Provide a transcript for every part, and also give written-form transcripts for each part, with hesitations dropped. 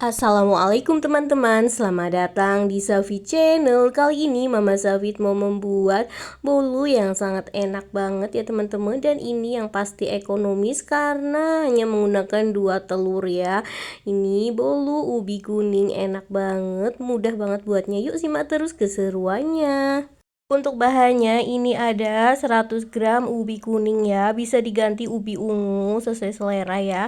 Assalamualaikum teman-teman, selamat datang di Safi Channel. Kali ini Mama Safit mau membuat bolu yang sangat enak banget ya teman-teman. Dan ini yang pasti ekonomis karena hanya menggunakan 2 telur ya. Ini bolu ubi kuning enak banget, mudah banget buatnya. Yuk simak terus keseruannya. Untuk bahannya ini ada 100 gram ubi kuning ya, bisa diganti ubi ungu sesuai selera ya.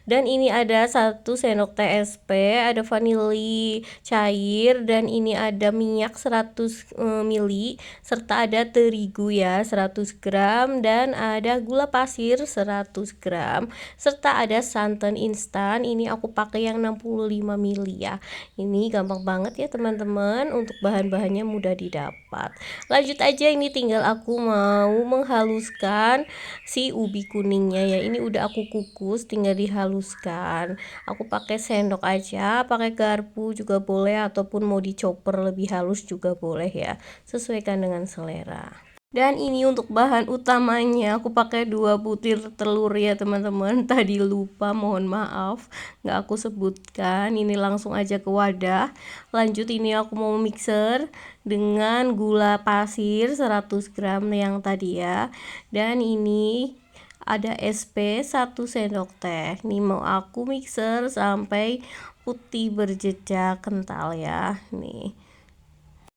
Dan ini ada 1 sendok teh SP, ada vanili cair, dan ini ada minyak 100 ml, serta ada terigu ya 100 gram, dan ada gula pasir 100 gram, serta ada santan instan. Ini aku pakai yang 65 ml ya. Ini gampang banget ya teman-teman, untuk bahan-bahannya mudah didapat. Lanjut aja, ini tinggal aku mau menghaluskan si ubi kuningnya ya. Ini udah aku kukus, tinggal dihaluskan. Aku pakai sendok aja, pakai garpu juga boleh, ataupun mau dicoper lebih halus juga boleh ya. Sesuaikan dengan selera. Dan ini untuk bahan utamanya aku pakai 2 butir telur ya teman-teman. Tadi lupa, mohon maaf nggak aku sebutkan. Ini langsung aja ke wadah. Lanjut, ini aku mau mixer dengan gula pasir 100 gram yang tadi ya. Dan ini ada SP 1 sendok teh. Ini mau aku mixer sampai putih berjejak kental ya. Nih.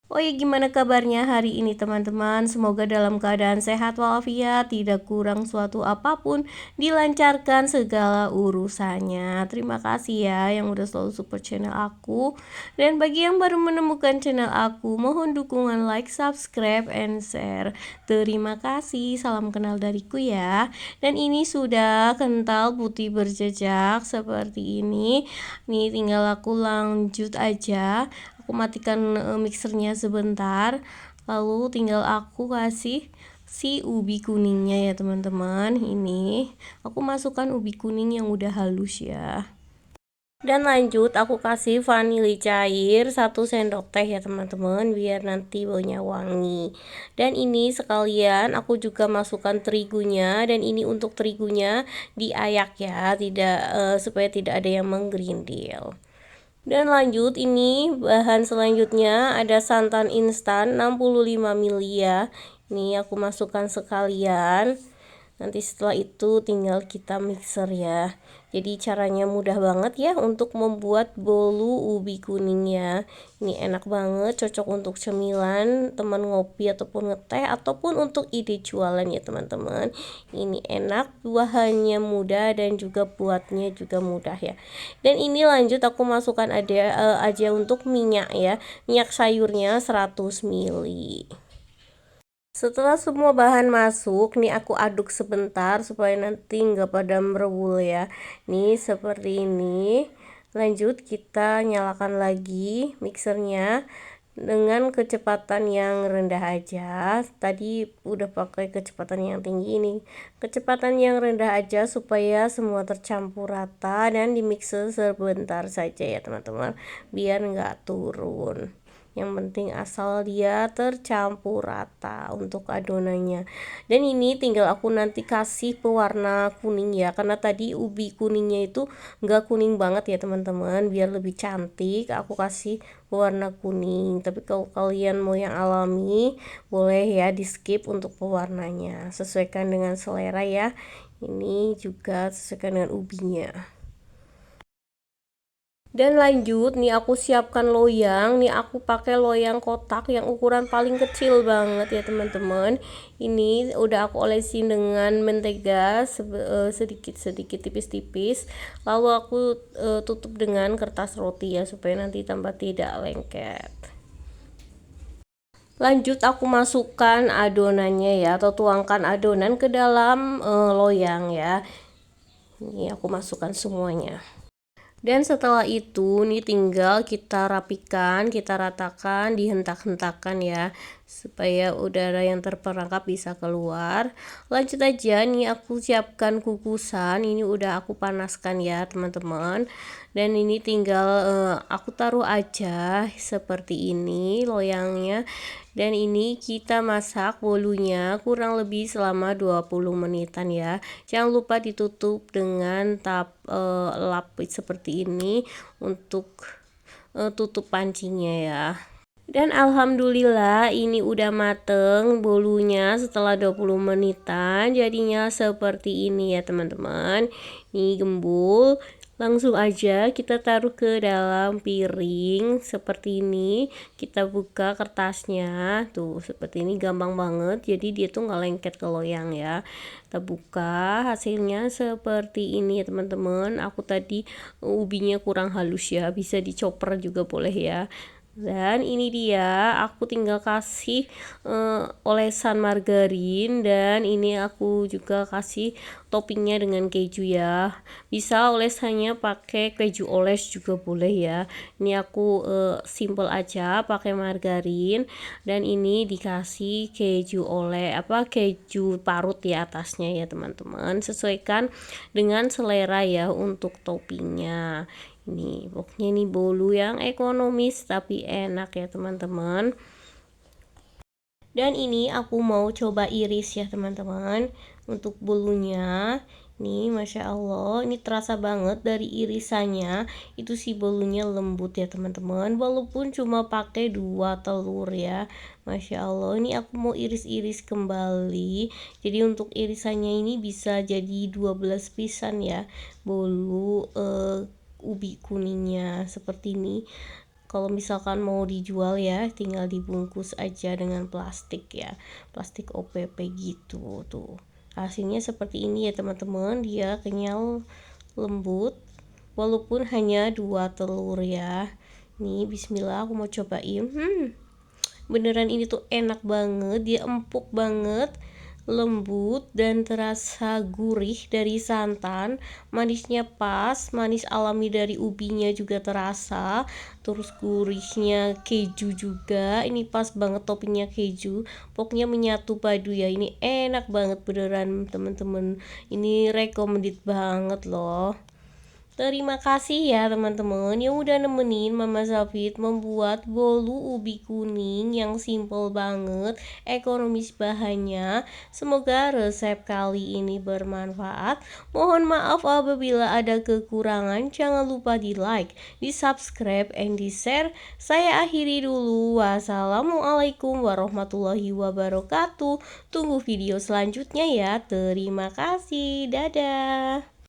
Oh ya, gimana kabarnya hari ini teman-teman? Semoga dalam keadaan sehat walafiat, tidak kurang suatu apapun, dilancarkan segala urusannya. Terima kasih ya yang udah selalu support channel aku. Dan bagi yang baru menemukan channel aku, mohon dukungan like, subscribe, and share. Terima kasih, salam kenal dariku ya. Dan ini sudah kental putih berjejak seperti ini. Nih tinggal aku lanjut aja. Aku matikan mixernya sebentar, lalu tinggal aku kasih si ubi kuningnya ya teman-teman. Ini aku masukkan ubi kuning yang udah halus ya. Dan lanjut aku kasih vanili cair 1 sendok teh ya teman-teman, biar nanti baunya wangi. Dan ini sekalian aku juga masukkan terigunya, dan ini untuk terigunya diayak ya, tidak supaya tidak ada yang menggerindil. Dan lanjut, ini bahan selanjutnya ada santan instan 65 ml ya. Ini aku masukkan sekalian. Nanti setelah itu tinggal kita mixer ya. Jadi caranya mudah banget ya untuk membuat bolu ubi kuning ya. Ini enak banget, cocok untuk cemilan, teman ngopi ataupun ngeteh, ataupun untuk ide jualan ya teman-teman. Ini enak, bahannya mudah, dan juga buatnya juga mudah ya. Dan ini lanjut aku masukkan aja untuk minyak ya. Minyak sayurnya 100 ml. Setelah semua bahan masuk, nih aku aduk sebentar supaya nanti nggak pada merebul ya. Nih seperti ini. Lanjut kita nyalakan lagi mixernya dengan kecepatan yang rendah aja. Tadi udah pakai kecepatan yang tinggi, ini kecepatan yang rendah aja supaya semua tercampur rata, dan di mixer sebentar saja ya teman-teman, biar nggak turun. Yang penting asal dia tercampur rata untuk adonannya. Dan ini tinggal aku nanti kasih pewarna kuning ya, karena tadi ubi kuningnya itu nggak kuning banget ya teman-teman. Biar lebih cantik aku kasih pewarna kuning. Tapi kalau kalian mau yang alami, boleh ya di skip untuk pewarnanya, sesuaikan dengan selera ya. Ini juga sesuaikan dengan ubinya. Dan lanjut, nih aku siapkan loyang. Nih aku pakai loyang kotak yang ukuran paling kecil banget ya teman-teman. Ini udah aku olesin dengan mentega sedikit-sedikit, tipis-tipis. Lalu aku tutup dengan kertas roti ya, supaya nanti tambah tidak lengket. Lanjut aku masukkan adonannya ya, atau tuangkan adonan ke dalam loyang ya. Ini aku masukkan semuanya. Dan setelah itu nih tinggal kita rapikan, kita ratakan, dihentak-hentakan ya. supaya udara yang terperangkap bisa keluar. Lanjut aja nih, aku siapkan kukusan. Ini udah aku panaskan ya teman-teman, dan ini tinggal aku taruh aja seperti ini loyangnya. Dan ini kita masak bolunya kurang lebih selama 20 menitan ya. Jangan lupa ditutup dengan lap seperti ini untuk tutup pancinya ya. Dan alhamdulillah ini udah mateng bolunya setelah 20 menitan, jadinya seperti ini ya teman-teman. Ini gembul. Langsung aja kita taruh ke dalam piring seperti ini. Kita buka kertasnya tuh seperti ini, gampang banget, jadi dia tuh nggak lengket ke loyang ya. Kita buka, hasilnya seperti ini ya teman-teman. Aku tadi ubinya kurang halus ya, bisa dicoper juga boleh ya. Dan ini dia, aku tinggal kasih olesan margarin, dan ini aku juga kasih toppingnya dengan keju ya. Bisa olesannya pakai keju oles juga boleh ya. Ini aku simple aja pakai margarin, dan ini dikasih keju keju parut di atasnya ya teman-teman. Sesuaikan dengan selera ya untuk toppingnya. Ini pokoknya ini bolu yang ekonomis tapi enak ya teman-teman. Dan ini aku mau coba iris ya teman-teman untuk bolunya. Nih Masya Allah, ini terasa banget dari irisannya. Itu si bolunya lembut ya teman-teman, walaupun cuma pakai 2 telur ya. Masya Allah, ini aku mau iris-iris kembali. Jadi untuk irisannya ini bisa jadi 12 pisan ya bolu ubi kuningnya seperti ini. Kalau misalkan mau dijual ya, tinggal dibungkus aja dengan plastik ya, plastik OPP gitu tuh. Hasilnya seperti ini ya teman-teman, dia kenyal, lembut, walaupun hanya 2 telur ya. Nih bismillah, aku mau cobain. Beneran ini tuh enak banget, dia empuk banget, lembut, dan terasa gurih dari santan. Manisnya pas, manis alami dari ubinya juga terasa, terus gurihnya keju juga. Ini pas banget toppingnya keju, pokoknya menyatu padu ya. Ini enak banget beneran teman-teman, ini recommended banget loh. Terima kasih ya teman-teman yang udah nemenin Mama Zafit membuat bolu ubi kuning yang simple banget, ekonomis bahannya. Semoga resep kali ini bermanfaat. Mohon maaf apabila ada kekurangan. Jangan lupa di like, di subscribe, and di share. Saya akhiri dulu. Wassalamualaikum warahmatullahi wabarakatuh. Tunggu video selanjutnya ya. Terima kasih. Dadah.